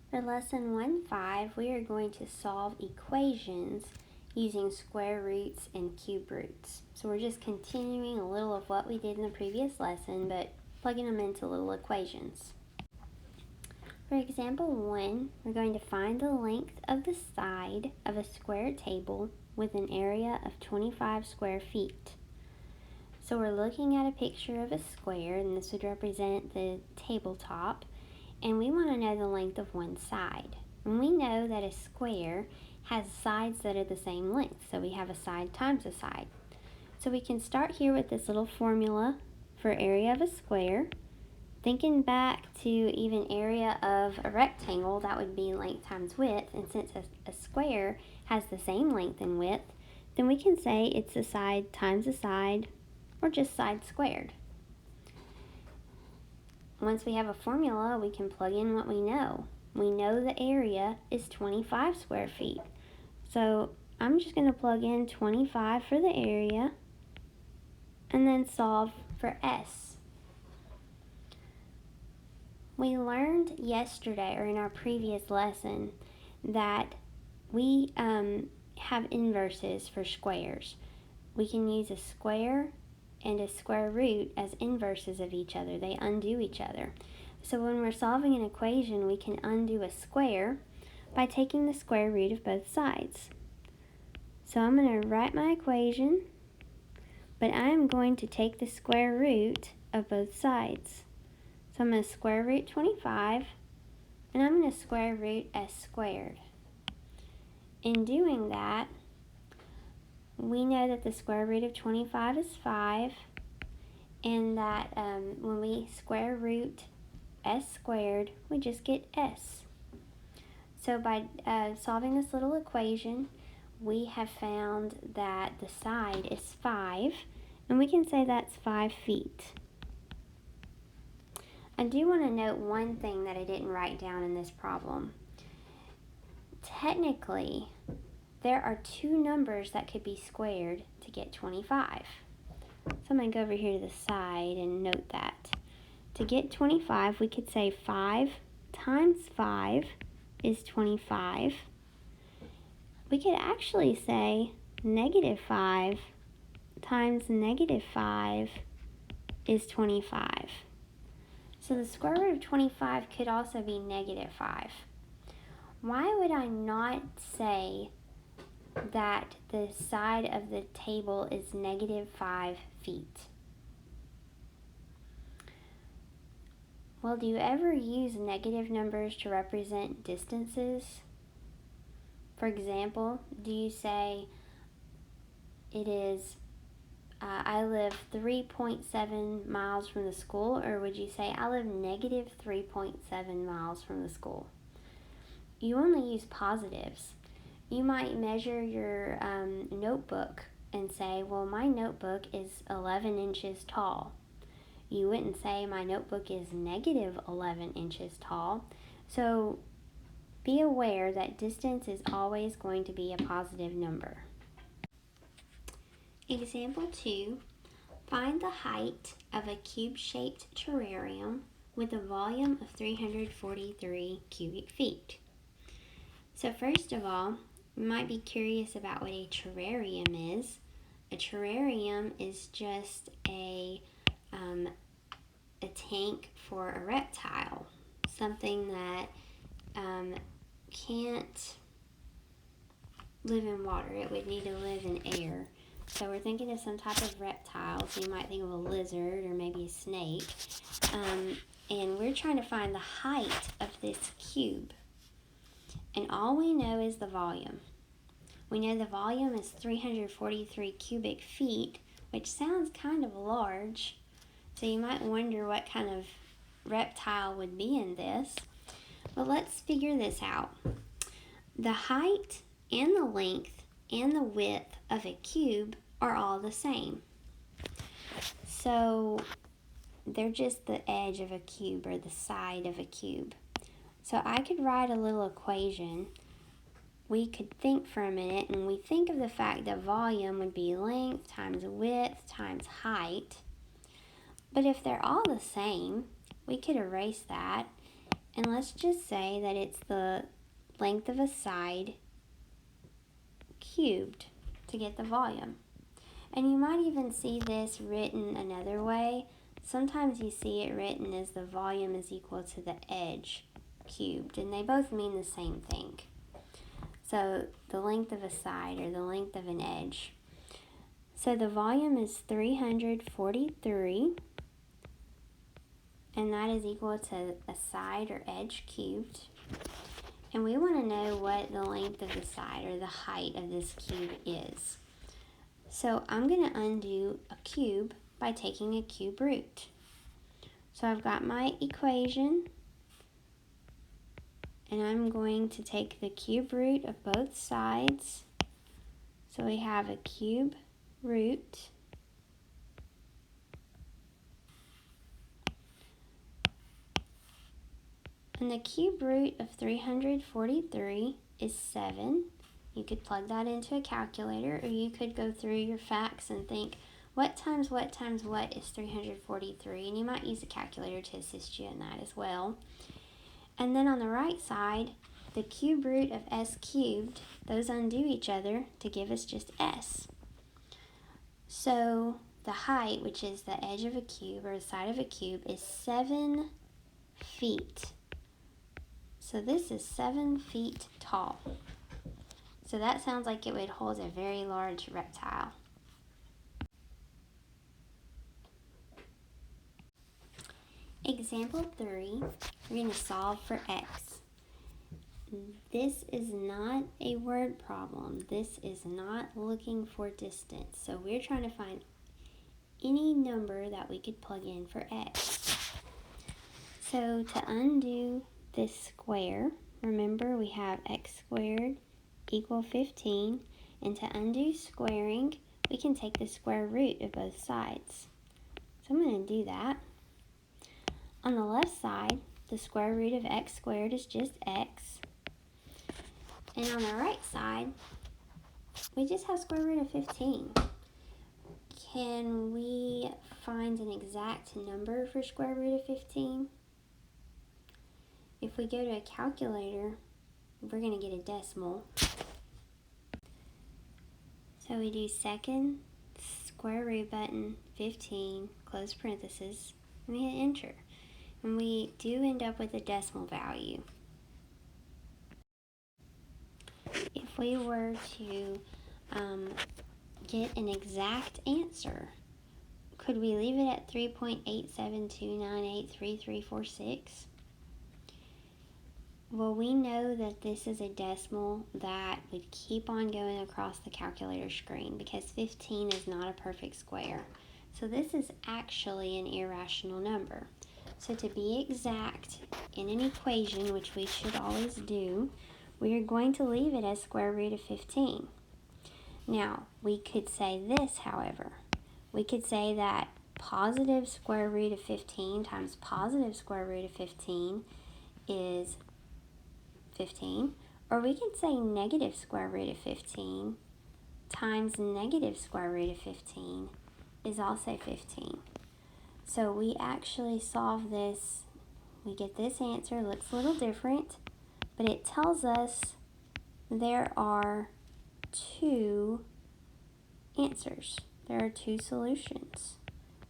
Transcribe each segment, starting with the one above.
For lesson 1-5, we are going to solve equations using square roots and cube roots. So we're just continuing a little of what we did in the previous lesson, but plugging them into little equations. For example 1, we're going to find the length of the side of a square table with an area of 25 square feet. So we're looking at a picture of a square, and this would represent the tabletop. And we want to know the length of one side. And we know that a square has sides that are the same length. So we have a side times a side. So we can start here with this little formula for area of a square. Thinking back to even area of a rectangle, that would be length times width. And since a square has the same length and width, then we can say it's a side times a side, or just side squared. Once we have a formula, we can plug in what we know. We know the area is 25 square feet. So I'm just going to plug in 25 for the area and then solve for S. We learned yesterday, or in our previous lesson, that we have inverses for squares. We can use a square and a square root as inverses of each other. They undo each other. So when we're solving an equation, we can undo a square by taking the square root of both sides. So I'm going to write my equation, but I'm going to take the square root of both sides. So I'm going to square root 25, and I'm going to square root S squared. In doing that, we know that the square root of 25 is 5, and that when we square root S squared, we just get S. So by solving this little equation, we have found that the side is 5, and we can say that's 5 feet. I do want to note one thing that I didn't write down in this problem. Technically, there are two numbers that could be squared to get 25. So I'm going to go over here to the side and note that. To get 25, we could say 5 times 5 is 25. We could actually say negative 5 times negative 5 is 25. So the square root of 25 could also be negative 5. Why would I not say that the side of the table is negative 5 feet? Well, do you ever use negative numbers to represent distances? For example, do you say it is, I live 3.7 miles from the school, or would you say I live negative 3.7 miles from the school? You only use positives. You might measure your notebook and say, well, my notebook is 11 inches tall. You wouldn't say my notebook is negative 11 inches tall. So be aware that distance is always going to be a positive number. Example 2, find the height of a cube-shaped terrarium with a volume of 343 cubic feet. So first of all, you might be curious about what a terrarium is. A terrarium is just a tank for a reptile, something that can't live in water. It would need to live in air. So we're thinking of some type of reptile. So you might think of a lizard or maybe a snake. And we're trying to find the height of this cube. And all we know is the volume. We know the volume is 343 cubic feet, which sounds kind of large. So you might wonder what kind of reptile would be in this. But let's figure this out. The height and the length and the width of a cube are all the same. So they're just the edge of a cube or the side of a cube. So I could write a little equation. We could think for a minute, and we think of the fact that volume would be length times width times height. But if they're all the same, we could erase that, And let's just say that it's the length of a side cubed to get the volume. And you might even see this written another way. Sometimes you see it written as the volume is equal to the edge cubed, and they both mean the same thing. So the length of a side or the length of an edge. So the volume is 343, and that is equal to a side or edge cubed. And we want to know what the length of the side or the height of this cube is. So I'm going to undo a cube by taking a cube root. So I've got my equation, and I'm going to take the cube root of both sides. So we have a cube root and the cube root of 343 is 7. You could plug that into a calculator, or you could go through your facts and think, what times what times what is 343? And you might use a calculator to assist you in that as well. And then on the right side, the cube root of s cubed, those undo each other to give us just s. So the height, which is the edge of a cube or the side of a cube, is 7 feet. So this is 7 feet tall. So that sounds like it would hold a very large reptile. Example 3, we're going to solve for x. This is not a word problem. This is not looking for distance. So we're trying to find any number that we could plug in for x. So to undo this square, remember we have x squared equal 15, and to undo squaring, we can take the square root of both sides. So I'm going to do that. On the left side, the square root of x squared is just x. And on the right side, we just have square root of 15. Can we find an exact number for square root of 15? If we go to a calculator, we're going to get a decimal. So we do second square root button 15, close parenthesis, and we hit enter. And we do end up with a decimal value. If we were to get an exact answer, could we leave it at 3.872983346? Well, we know that this is a decimal that would keep on going across the calculator screen because 15 is not a perfect square. So this is actually an irrational number. So to be exact in an equation, which we should always do, we are going to leave it as square root of 15. Now, we could say this, however. We could say that positive square root of 15 times positive square root of 15 is 15. Or we could say negative square root of 15 times negative square root of 15 is also 15. So we actually solve this. We get this answer. It looks a little different, but it tells us there are two answers. There are two solutions.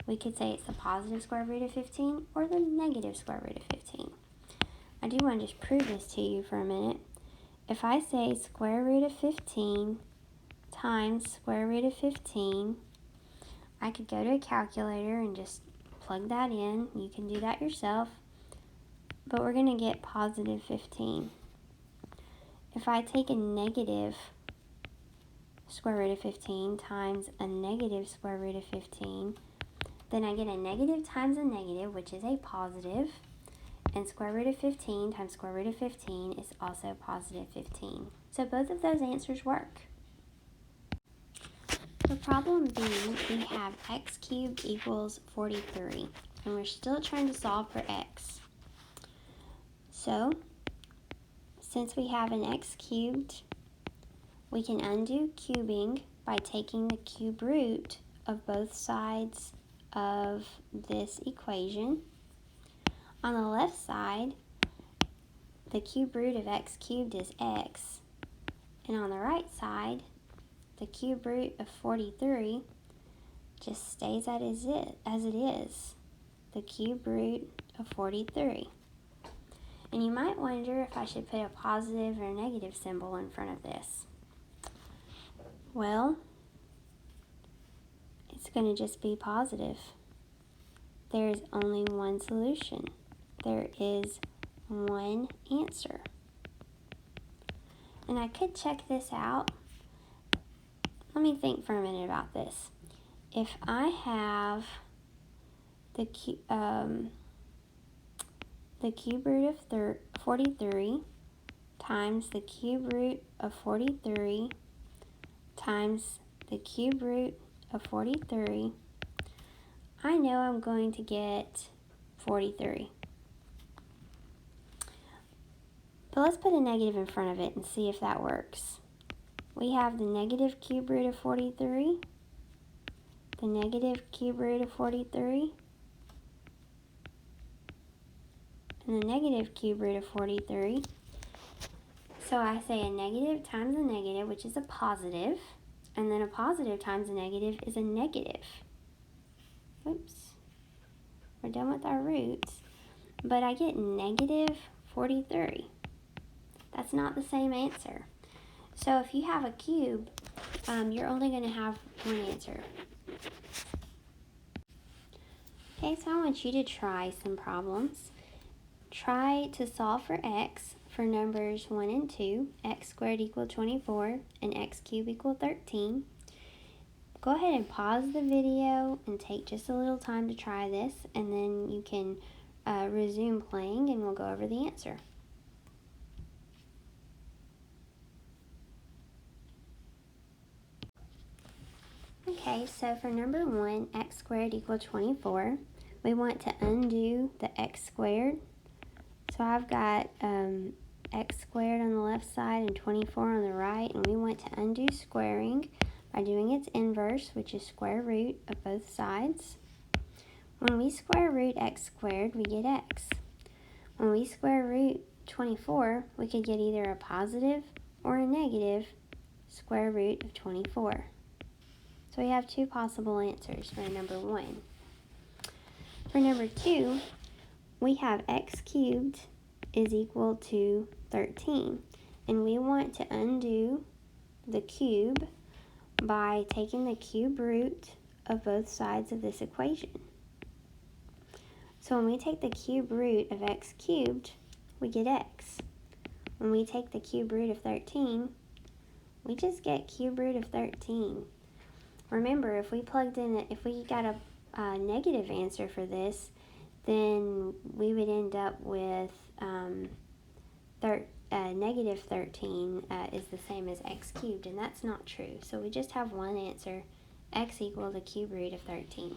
We could say it's the positive square root of 15 or the negative square root of 15. I do want to just prove this to you for a minute. If I say square root of 15 times square root of 15, I could go to a calculator and just plug that in. You can do that yourself. But we're going to get positive 15. If I take a negative square root of 15 times a negative square root of 15, then I get a negative times a negative, which is a positive, and square root of 15 times square root of 15 is also positive 15. So both of those answers work. For problem B, we have x cubed equals 43, and we're still trying to solve for x. So, since we have an x cubed, we can undo cubing by taking the cube root of both sides of this equation. On the left side, the cube root of x cubed is x. And on the right side, the cube root of 43 just stays as it is, the cube root of 43. And you might wonder if I should put a positive or a negative symbol in front of this. Well, it's going to just be positive. There is only one solution. There is one answer. And I could check this out. Let me think for a minute about this. If I have the cube root of 43 times the cube root of 43 times the cube root of 43, I know I'm going to get 43. But let's put a negative in front of it and see if that works. We have the negative cube root of 43, the negative cube root of 43, and the negative cube root of 43. So I say a negative times a negative, which is a positive, and then a positive times a negative is a negative. Oops, we're done with our roots, but I get negative 43. That's not the same answer. So if you have a cube, you're only going to have one answer. Okay, so I want you to try some problems. Try to solve for x for numbers 1 and 2, x squared equal 24 and x cubed equal 13. Go ahead and pause the video and take just a little time to try this, and then you can resume playing and we'll go over the answer. Okay, so for number 1, x squared equal 24, we want to undo the x squared. So I've got x squared on the left side and 24 on the right, and we want to undo squaring by doing its inverse, which is square root of both sides. When we square root x squared, we get x. When we square root 24, we could get either a positive or a negative square root of 24. So we have two possible answers for number 1. For number 2, we have x cubed is equal to 13. And we want to undo the cube by taking the cube root of both sides of this equation. So when we take the cube root of x cubed, we get x. When we take the cube root of 13, we just get cube root of 13. Remember, if we got a negative answer for this, then we would end up with negative 13 is the same as x cubed, and that's not true. So we just have one answer, x equal the cube root of 13.